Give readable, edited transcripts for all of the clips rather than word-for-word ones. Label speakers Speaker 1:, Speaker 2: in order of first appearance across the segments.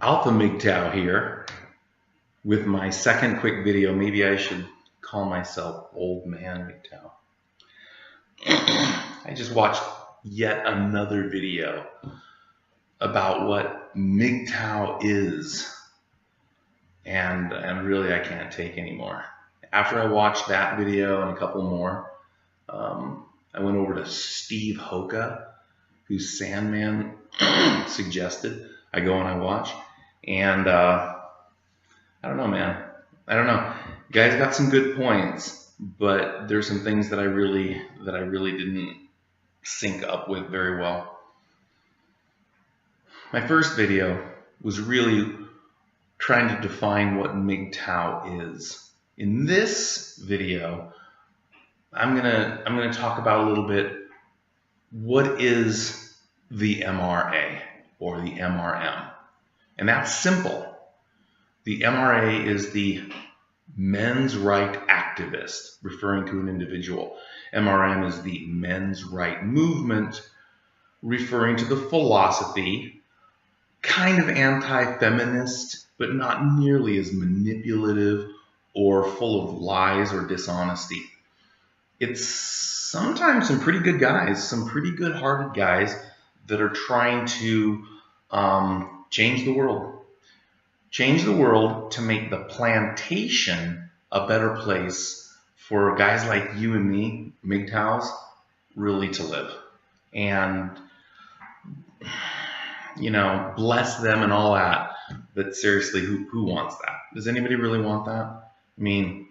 Speaker 1: Alpha MGTOW here with my second quick video. Maybe I should call myself Old Man MGTOW. I just watched yet another video about what MGTOW is, and really I can't take anymore. After I watched that video and a couple more, I went over to Steve Hoka, whose Sandman suggested I go and I watch, and I don't know, man. I don't know. Guy's got some good points, but there's some things that I really didn't sync up with very well. My first video was really trying to define what MGTOW is. In this video, I'm gonna talk about a little bit what is the MRA or the MRM, and that's simple. The MRA is the men's right activist, referring to an individual. MRM is the men's right movement, referring to the philosophy, kind of anti-feminist, but not nearly as manipulative or full of lies or dishonesty. It's sometimes some pretty good guys, some pretty good-hearted guys that are trying to change the world. Change the world to make the plantation a better place for guys like you and me, MGTOWs, really to live. And, you know, bless them and all that. But seriously, who wants that? Does anybody really want that? I mean,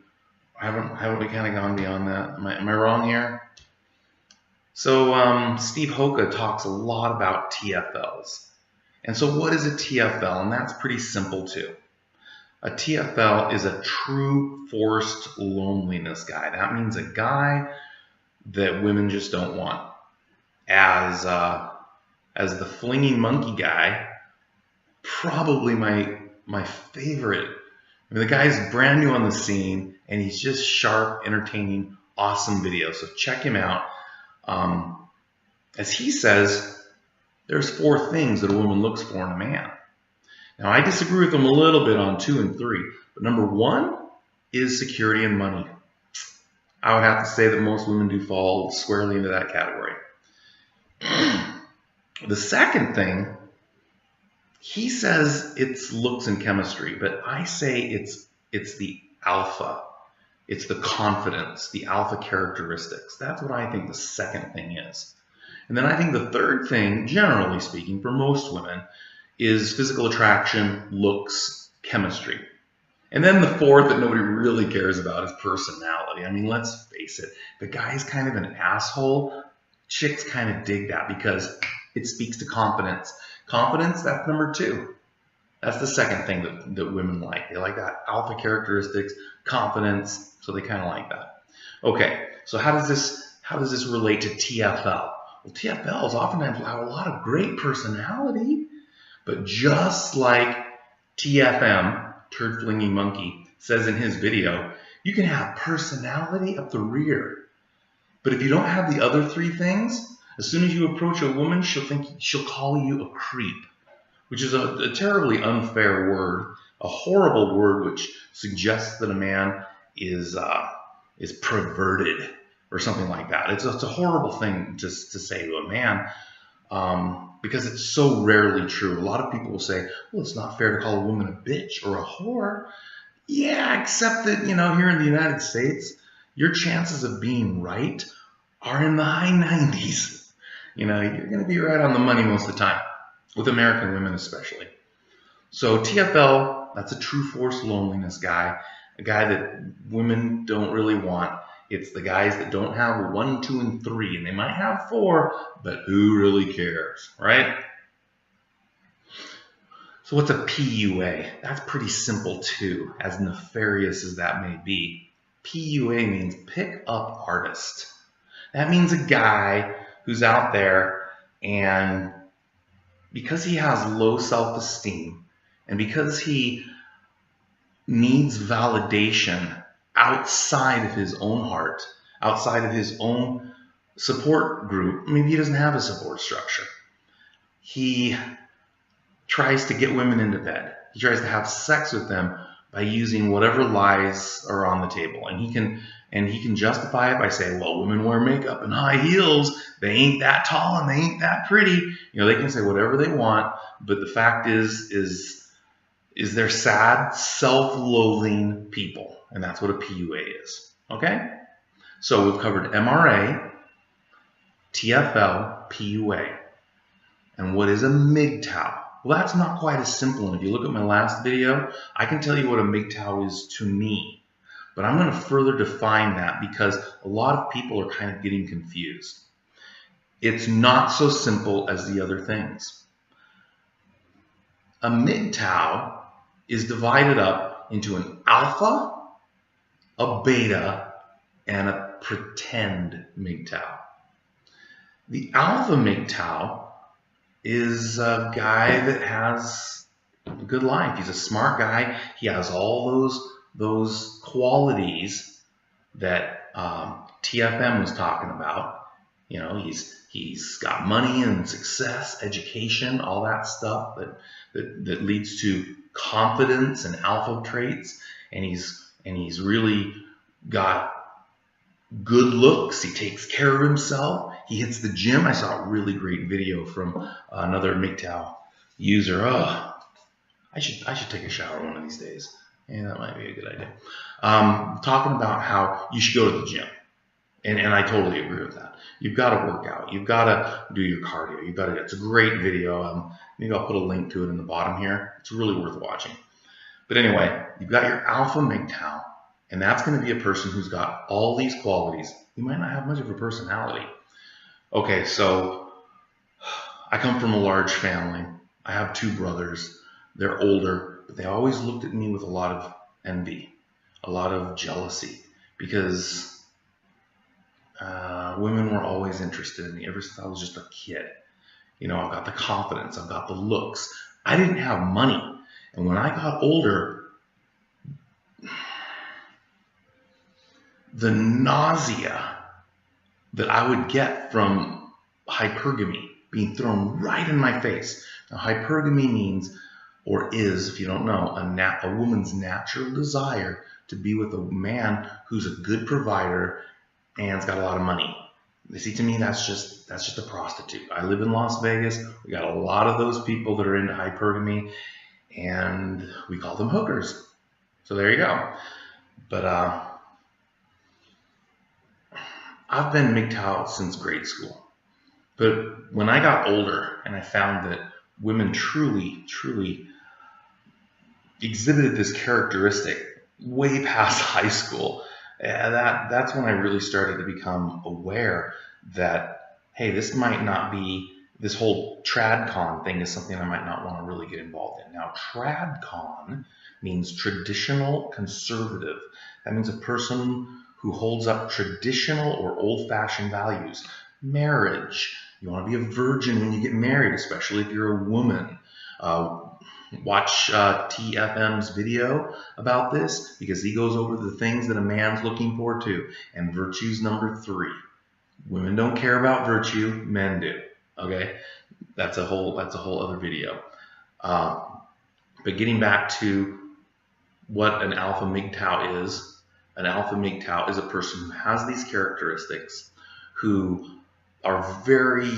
Speaker 1: haven't we kind of gone beyond that? Am I wrong here? So Steve Hoka talks a lot about TFLs. And so what is a TFL? And that's pretty simple too. A TFL is a true forced loneliness guy. That means a guy that women just don't want. As the flinging monkey guy, probably my favorite. I mean, the guy's brand new on the scene and he's just sharp, entertaining, awesome videos. So check him out. As he says, there's 4 things that a woman looks for in a man. Now, I disagree with him a little bit on 2 and 3, but number 1 is security and money. I would have to say that most women do fall squarely into that category. The second thing, he says it's looks and chemistry, but I say it's the alpha. It's the confidence, the alpha characteristics. That's what I think the second thing is. And then I think the third thing, generally speaking, for most women, is physical attraction, looks, chemistry. And then the fourth that nobody really cares about is personality. I mean, let's face it, the guy's kind of an asshole. Chicks kind of dig that because it speaks to confidence. Confidence, that's number 2. That's the second thing that women like. They like that alpha characteristics, confidence, so they kind of like that. Okay, so how does this relate to TFL? Well, TFLs oftentimes have a lot of great personality, but just like TFM, Turd Flinging Monkey, says in his video, you can have personality up the rear. But if you don't have the other 3 things, as soon as you approach a woman, she'll call you a creep, which is a terribly unfair word, a horrible word which suggests that a man is perverted or something like that. It's a horrible thing just to say to a man because it's so rarely true. A lot of people will say, well, it's not fair to call a woman a bitch or a whore. Yeah, except that, you know, here in the United States, your chances of being right are in the high 90s. You know, you're going to be right on the money most of the time, with American women especially. So TFL, that's a true forced loneliness guy, a guy that women don't really want. It's the guys that don't have 1, 2, and 3, and they might have 4, but who really cares, right? So what's a PUA? That's pretty simple too, as nefarious as that may be. PUA means pick up artist. That means a guy who's out there and because he has low self-esteem and because he needs validation outside of his own heart, outside of his own support group, maybe he doesn't have a support structure. He tries to get women into bed. He tries to have sex with them by using whatever lies are on the table. And he can justify it by saying, well, women wear makeup and high heels. They ain't that tall and they ain't that pretty. You know, they can say whatever they want, but the fact is they're sad, self-loathing people. And that's what a PUA is. Okay? So we've covered MRA, TFL, PUA. And what is a MGTOW? Well, that's not quite as simple. And if you look at my last video, I can tell you what a MGTOW is to me. But I'm going to further define that because a lot of people are kind of getting confused. It's not so simple as the other things. A MGTOW is divided up into an alpha, a beta, and a pretend MGTOW. The alpha MGTOW is a guy that has a good life. He's a smart guy. He has all those qualities that TFM was talking about. You know, he's got money and success, education, all that stuff that leads to confidence and alpha traits. And he's really got good looks. He takes care of himself. He hits the gym. I saw a really great video from another MGTOW user. Oh, I should take a shower one of these days. Yeah, that might be a good idea. Talking about how you should go to the gym. And I totally agree with that. You've got to work out. You've got to do your cardio. You've got to. It's a great video. Maybe I'll put a link to it in the bottom here. It's really worth watching. But anyway, you've got your alpha MGTOW, and that's going to be a person who's got all these qualities. You might not have much of a personality. Okay, so I come from a large family. I have 2 brothers. They're older, but they always looked at me with a lot of envy, a lot of jealousy, because women were always interested in me ever since I was just a kid. You know, I've got the confidence, I've got the looks. I didn't have money. And when I got older, the nausea that I would get from hypergamy being thrown right in my face. Now, hypergamy means, or is, if you don't know, a woman's natural desire to be with a man who's a good provider and's got a lot of money. You see, to me, that's just a prostitute. I live in Las Vegas. We got a lot of those people that are into hypergamy, and we call them hookers. So there you go. But I've been MGTOW since grade school. But when I got older and I found that women truly exhibited this characteristic way past high school, that's when I really started to become aware that, hey, this might not be, this whole tradcon thing is something I might not want to really get involved in. Now, tradcon means traditional conservative. That means a person who holds up traditional or old-fashioned values. Marriage. You want to be a virgin when you get married, especially if you're a woman. Watch TFM's video about this, because he goes over the things that a man's looking for too. And virtue's number 3. Women don't care about virtue, men do. Okay, that's a whole other video. But getting back to what an alpha MGTOW is. An alpha MGTOW is a person who has these characteristics, who are very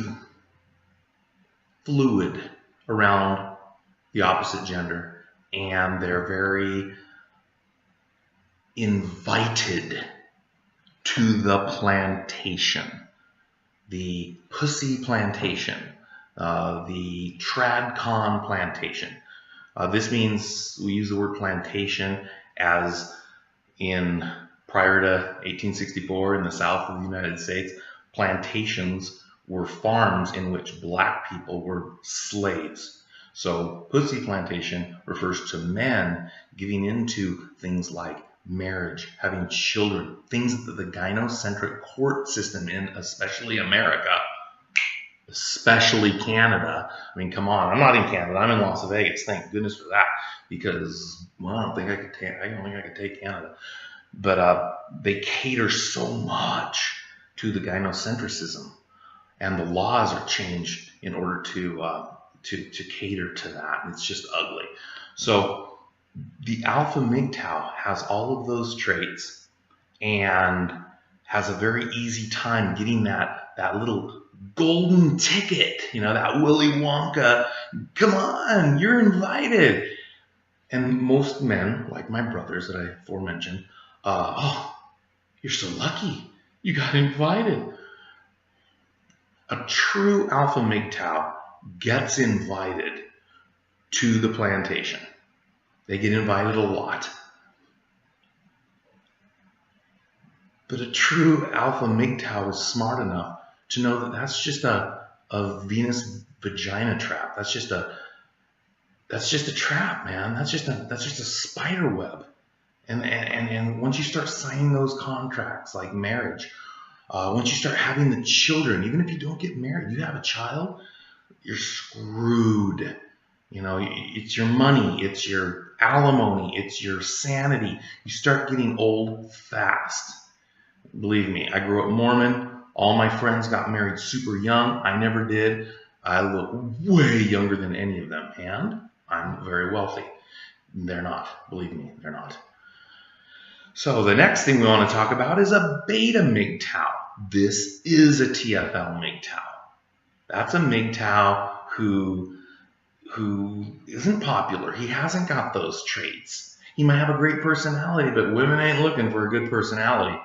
Speaker 1: fluid around the opposite gender, and they're very invited to the plantation, the pussy plantation, the tradcon plantation. This means we use the word plantation as in prior to 1864 in the South of the United States, plantations were farms in which black people were slaves. So pussy plantation refers to men giving into things like marriage, having children, things that the gynocentric court system in, especially America, especially Canada. I mean, come on, I'm not in Canada, I'm in Las Vegas. Thank goodness for that, because, well, I don't think I could take Canada. But they cater so much to the gynocentrism, and the laws are changed in order to to cater to that. It's just ugly. So the alpha MGTOW has all of those traits and has a very easy time getting that little golden ticket, that Willy Wonka, come on, you're invited. And most men, like my brothers that I aforementioned, oh, you're so lucky, you got invited. A true alpha MGTOW gets invited to the plantation. They get invited a lot. But a true alpha MGTOW is smart enough to know that that's just a Venus vagina trap. That's just a trap, man. That's just a spider web. And once you start signing those contracts like marriage, once you start having the children, even if you don't get married, you have a child, you're screwed. It's your money, it's your alimony, it's your sanity. You start getting old fast. Believe me, I grew up Mormon. All my friends got married super young. I never did. I look way younger than any of them, and I'm very wealthy. They're not. Believe me, they're not. So the next thing we want to talk about is a Beta MGTOW. This is a TFL MGTOW. That's a MGTOW who isn't popular. He hasn't got those traits. He might have a great personality, but women ain't looking for a good personality.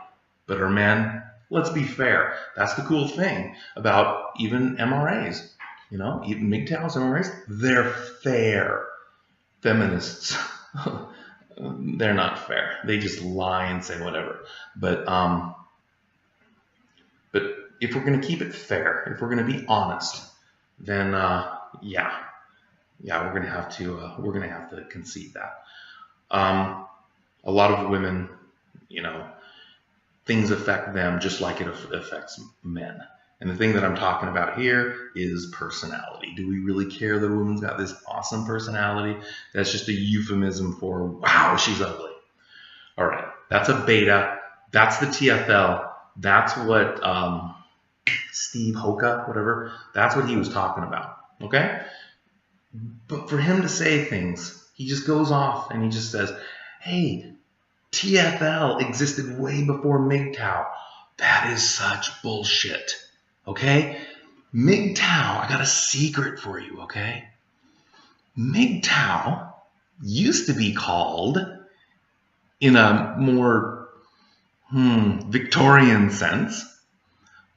Speaker 1: But are men? Let's be fair. That's the cool thing about even MRAs. Even MGTOWs, MRAs, they're fair. Feminists, they're not fair. They just lie and say whatever. But if we're going to keep it fair, if we're going to be honest, then yeah, we're going to have to concede that. A lot of women, things affect them just like it affects men. And the thing that I'm talking about here is personality. Do we really care that a woman's got this awesome personality? That's just a euphemism for, wow, she's ugly. All right, that's a Beta. That's the TFL. That's what Steve Hoka, whatever, that's what he was talking about, okay? But for him to say things, he just goes off and he just says, hey, TFL existed way before MGTOW. That is such bullshit. Okay? MGTOW, I got a secret for you, okay? MGTOW used to be called, in a more Victorian sense,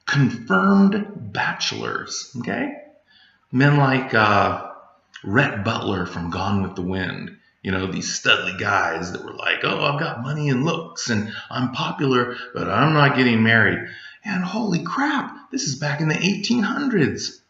Speaker 1: confirmed bachelors, okay? Men like Rhett Butler from Gone with the Wind. These studly guys that were like, oh, I've got money and looks and I'm popular, but I'm not getting married. And holy crap, this is back in the 1800s.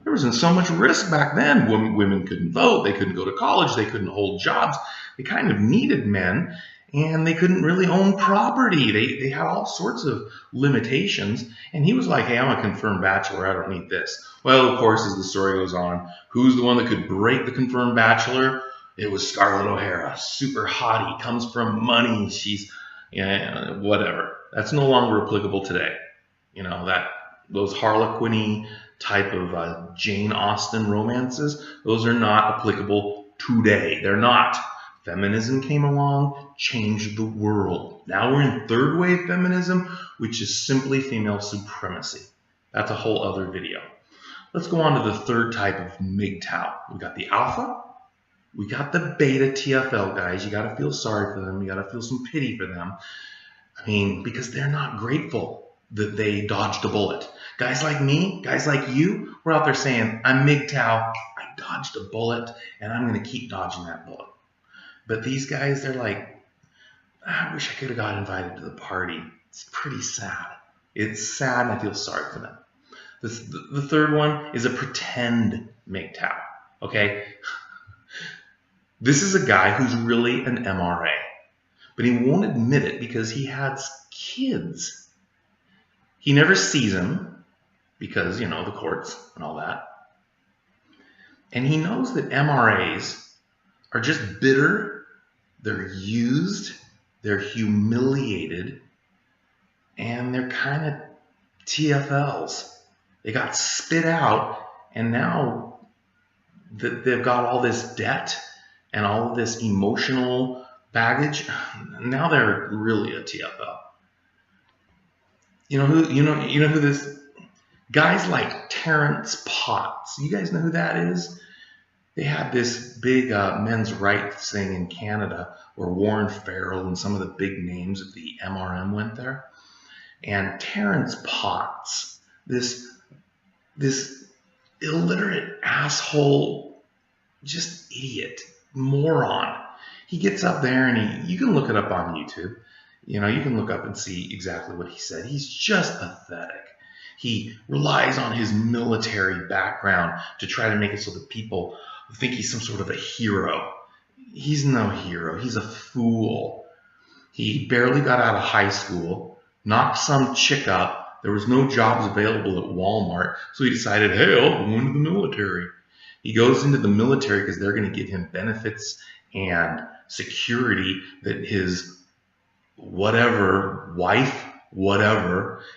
Speaker 1: There wasn't so much risk back then. Women couldn't vote, they couldn't go to college, they couldn't hold jobs. They kind of needed men, and they couldn't really own property. They had all sorts of limitations. And he was like, hey, I'm a confirmed bachelor, I don't need this. Well, of course, as the story goes on, who's the one that could break the confirmed bachelor? It was Scarlett O'Hara, super hottie, comes from money, she's, whatever. That's no longer applicable today. Those Harlequin-y type of Jane Austen romances, those are not applicable today. They're not. Feminism came along, changed the world. Now we're in third wave feminism, which is simply female supremacy. That's a whole other video. Let's go on to the third type of MGTOW. We got the alpha. We got the Beta TFL guys. You got to feel sorry for them. You got to feel some pity for them. Because they're not grateful that they dodged a bullet. Guys like me, guys like you, we're out there saying, I'm MGTOW, I dodged a bullet, and I'm going to keep dodging that bullet. But these guys, they're like, I wish I could have got invited to the party. It's pretty sad. It's sad, and I feel sorry for them. The third one is a pretend MGTOW, okay? This is a guy who's really an MRA, but he won't admit it because he has kids. He never sees them because, the courts and all that. And he knows that MRAs are just bitter, they're used, they're humiliated, and they're kind of TFLs. They got spit out, and now they've got all this debt and all of this emotional baggage. Now they're really a TFL. You know who this guys like Terrence Potts. You guys know who that is? They had this big men's rights thing in Canada where Warren Farrell and some of the big names of the MRM went there. And Terrence Potts, this illiterate asshole, just idiot, moron. He gets up there and you can look it up on YouTube. You can look up and see exactly what he said. He's just pathetic. He relies on his military background to try to make it so that people think he's some sort of a hero. He's no hero. He's a fool. He barely got out of high school, knocked some chick up. There was no jobs available at Walmart, so he decided, hey, I'll go into the military. He goes into the military because they're going to give him benefits and security that his whatever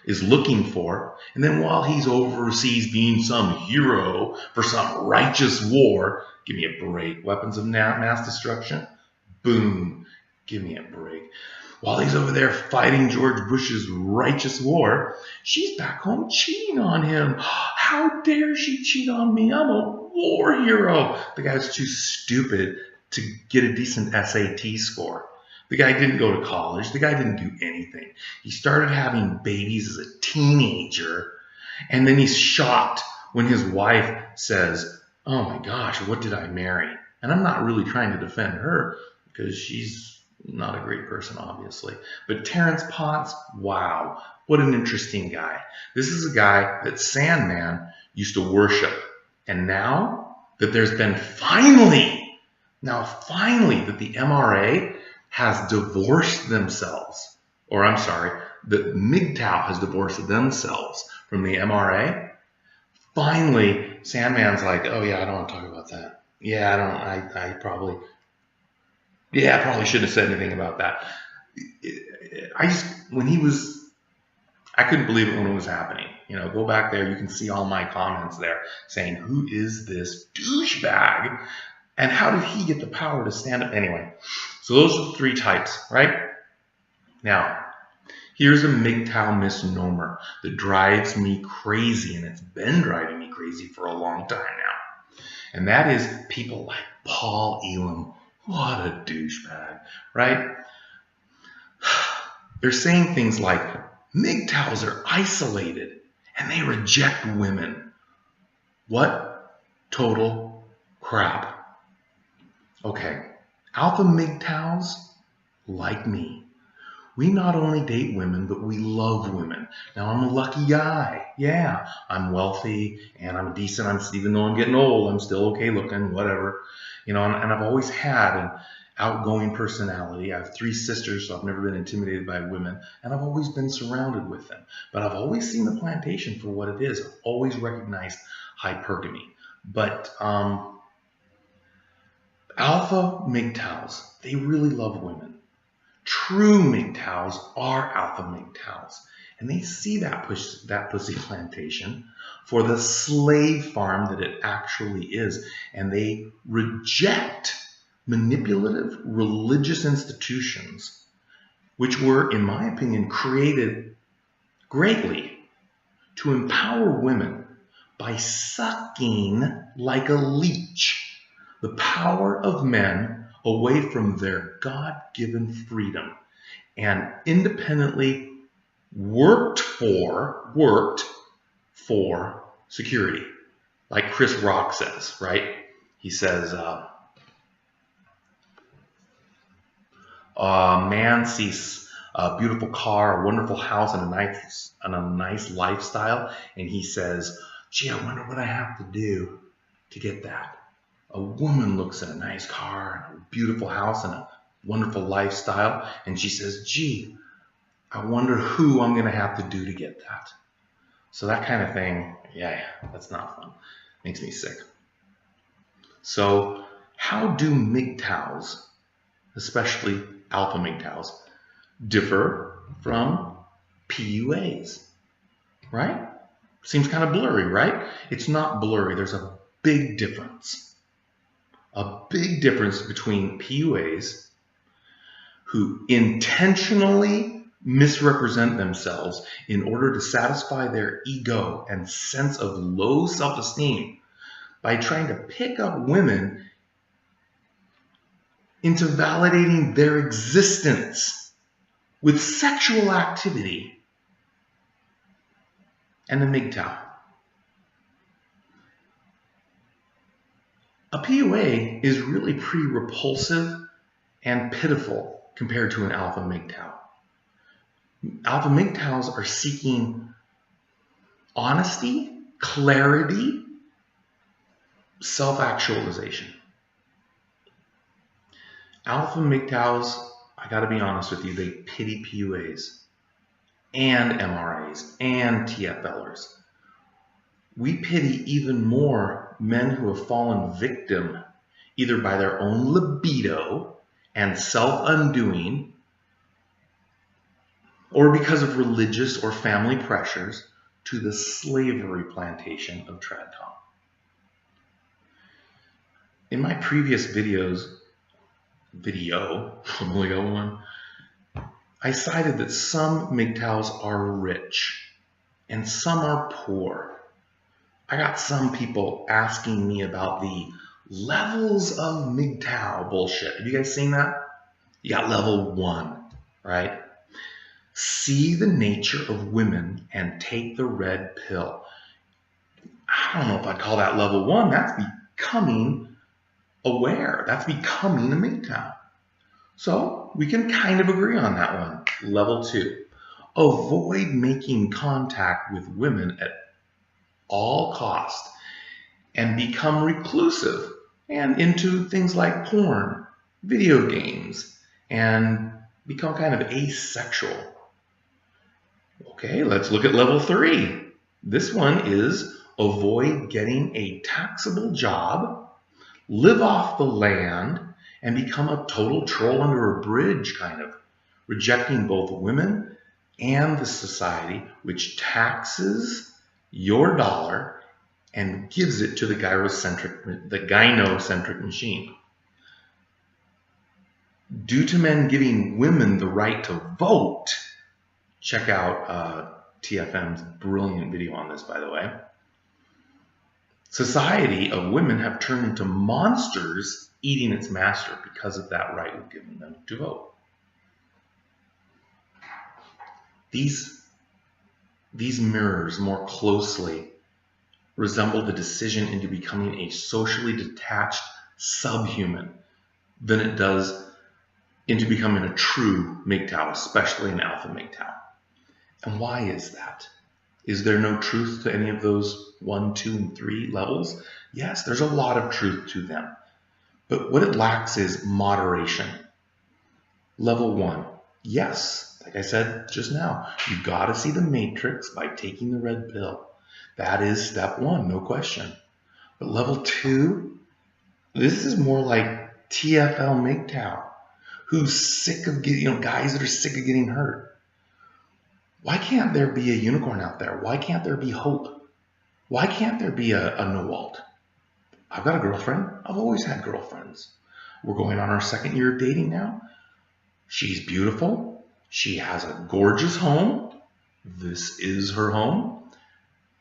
Speaker 1: is looking for. And then while he's overseas being some hero for some righteous war, give me a break. Weapons of mass destruction, boom, give me a break. While he's over there fighting George Bush's righteous war, she's back home cheating on him. How dare she cheat on me? I'm a war hero. The guy's too stupid to get a decent SAT score. The guy didn't go to college. The guy didn't do anything. He started having babies as a teenager, and then he's shocked when his wife says, oh my gosh, what did I marry? And I'm not really trying to defend her because she's not a great person, obviously. But Terrence Potts, wow, what an interesting guy. This is a guy that Sandman used to worship. And now that there's been finally that the MRA has divorced themselves, or I'm sorry, the MGTOW has divorced themselves from the MRA. Finally, Sandman's like, oh yeah, I don't want to talk about that. Yeah, I probably shouldn't have said anything about that. I couldn't believe it when it was happening. Go back there, you can see all my comments there saying, who is this douchebag? And how did he get the power to stand up? Anyway, so those are the three types, right? Now, here's a MGTOW misnomer that drives me crazy, and it's been driving me crazy for a long time now. And that is people like Paul Elam. What a douchebag, right? They're saying things like, MGTOWs are isolated and they reject women. What total crap. Okay, alpha MGTOWs, like me, we not only date women, but we love women. Now, I'm a lucky guy. Yeah, I'm wealthy and I'm decent. Even though I'm getting old, I'm still okay looking, whatever. And I've always had an outgoing personality. I have 3 sisters, so I've never been intimidated by women, and I've always been surrounded with them. But I've always seen the plantation for what it is. I've always recognized hypergamy. But alpha MGTOWs, they really love women. True MGTOWs are alpha MGTOWs, and they see that pussy plantation for the slave farm that it actually is, and they reject manipulative religious institutions, which were, in my opinion, created greatly to empower women by sucking like a leech the power of men away from their God-given freedom and independently worked for security. Like Chris Rock says, right? He says, a man sees a beautiful car, a wonderful house, and a nice lifestyle, and he says, gee, I wonder what I have to do to get that. A woman looks at a nice car, and a beautiful house, and a wonderful lifestyle, and she says, gee, I wonder who I'm going to have to do to get that. So that kind of thing, yeah, that's not fun. Makes me sick. So how do MGTOWs, especially alpha MGTOWs, differ from PUAs, right? Seems kind of blurry, right? It's not blurry. There's a big difference. a big difference between PUAs who intentionally misrepresent themselves in order to satisfy their ego and sense of low self-esteem by trying to pick up women into validating their existence with sexual activity, and the MGTOW. A PUA is really pretty repulsive and pitiful compared to an alpha MGTOW. Alpha MGTOWs are seeking honesty, clarity, self-actualization. Alpha MGTOWs, I gotta be honest with you, they pity PUAs and MRAs and TFLers. We pity even more men who have fallen victim either by their own libido and self-undoing, or because of religious or family pressures, to the slavery plantation of trad talk. In my previous video, I've only got one, I cited that some MGTOWs are rich and some are poor. I got some people asking me about the levels of MGTOW bullshit. Have you guys seen that? You got level 1, right? See the nature of women and take the red pill. I don't know if I'd call that level 1. That's becoming aware. That's becoming a MGTOW. So we can kind of agree on that one. Level 2, avoid making contact with women at all cost and become reclusive and into things like porn, video games, and become kind of asexual. Okay, let's look at level 3. This one is avoid getting a taxable job, live off the land, and become a total troll under a bridge, kind of, rejecting both women and the society which taxes your dollar and gives it to the gynocentric machine. Due to men giving women the right to vote, check out TFM's brilliant video on this, by the way. Society of women have turned into monsters eating its master because of that right we've given them to vote. These mirrors more closely resemble the decision into becoming a socially detached subhuman than it does into becoming a true MGTOW, especially an alpha MGTOW. And why is that? Is there no truth to any of those 1, 2, and 3 levels? Yes, there's a lot of truth to them. But what it lacks is moderation. Level 1, yes, like I said just now, you got to see the matrix by taking the red pill. That is step 1, no question. But level 2, this is more like TFL MGTOW, who's sick of getting, guys that are sick of getting hurt. Why can't there be a unicorn out there? Why can't there be hope? Why can't there be a Nowalt? I've got a girlfriend. I've always had girlfriends. We're going on our 2nd year of dating now. She's beautiful. She has a gorgeous home. This is her home.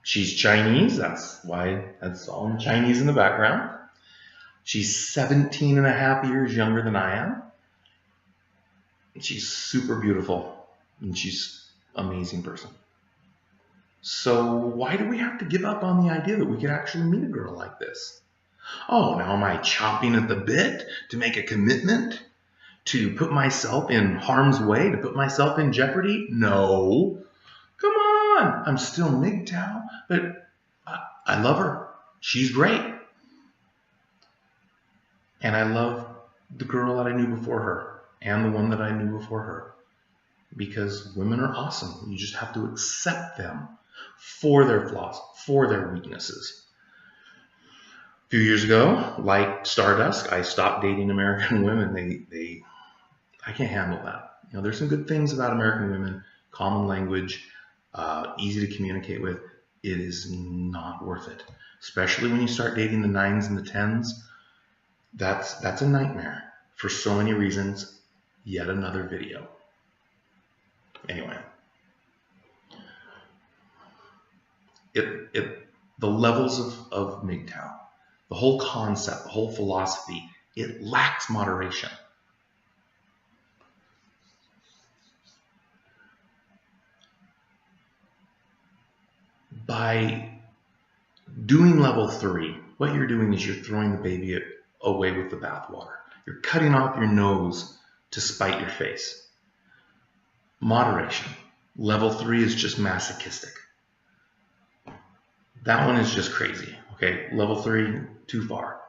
Speaker 1: She's Chinese. That's why that's all in Chinese in the background. She's 17 and a half years younger than I am. She's super beautiful. And she's an amazing person. So why do we have to give up on the idea that we could actually meet a girl like this? Oh, now am I chomping at the bit to make a commitment? To put myself in harm's way? To put myself in jeopardy? No. Come on. I'm still MGTOW, but I love her. She's great. And I love the girl that I knew before her and the one that I knew before her. Because women are awesome. You just have to accept them for their flaws, for their weaknesses. A few years ago, like Stardust, I stopped dating American women. I can't handle that. There's some good things about American women, common language, easy to communicate with. It is not worth it, especially when you start dating the 9s and the 10s. That's a nightmare for so many reasons. Yet another video. Anyway, the levels of MGTOW, the whole concept, the whole philosophy, it lacks moderation. By doing level 3, what you're doing is you're throwing the baby away with the bathwater. You're cutting off your nose to spite your face. Moderation. Level 3 is just masochistic. That one is just crazy. Okay, level 3, too far.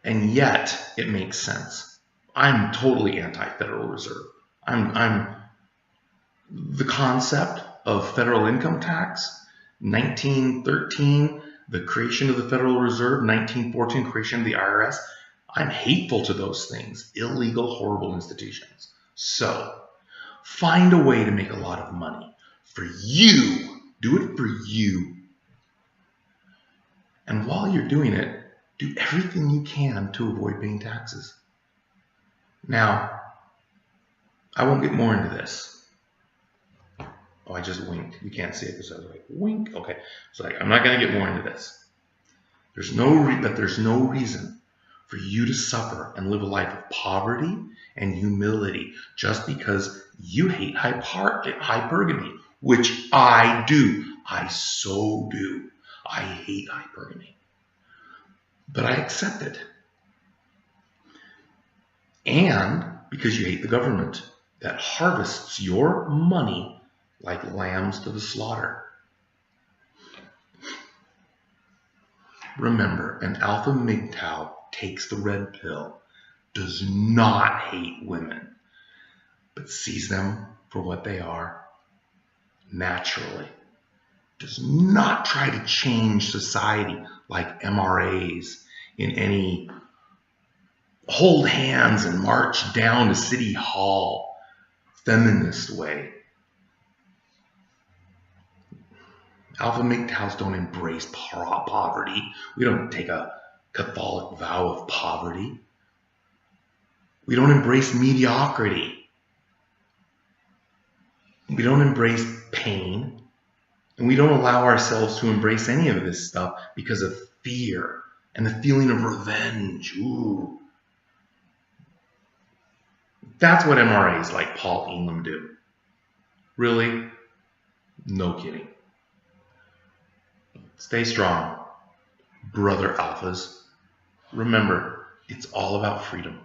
Speaker 1: And yet, it makes sense. I'm totally anti-Federal Reserve. I'm the concept of federal income tax, 1913, the creation of the Federal Reserve, 1914, creation of the IRS. I'm hateful to those things. Illegal, horrible institutions. So, find a way to make a lot of money for you. Do it for you. And while you're doing it, do everything you can to avoid paying taxes. Now, I won't get more into this. Oh, I just winked. You can't see it because I was like, wink. Okay. So I'm not going to get more into this. There's no reason for you to suffer and live a life of poverty and humility just because you hate hypergamy, which I do. I so do. I hate hypergamy. But I accept it. And because you hate the government that harvests your money like lambs to the slaughter. Remember, an alpha MGTOW takes the red pill, does not hate women, but sees them for what they are naturally. Does not try to change society like MRAs in any hold hands and march down to City Hall feminist way. Alpha MGTOWs don't embrace poverty. We don't take a Catholic vow of poverty. We don't embrace mediocrity. We don't embrace pain. And we don't allow ourselves to embrace any of this stuff because of fear and the feeling of revenge. Ooh. That's what MRAs like Paul Ingham do. Really? No kidding. Stay strong, brother alphas. Remember, it's all about freedom.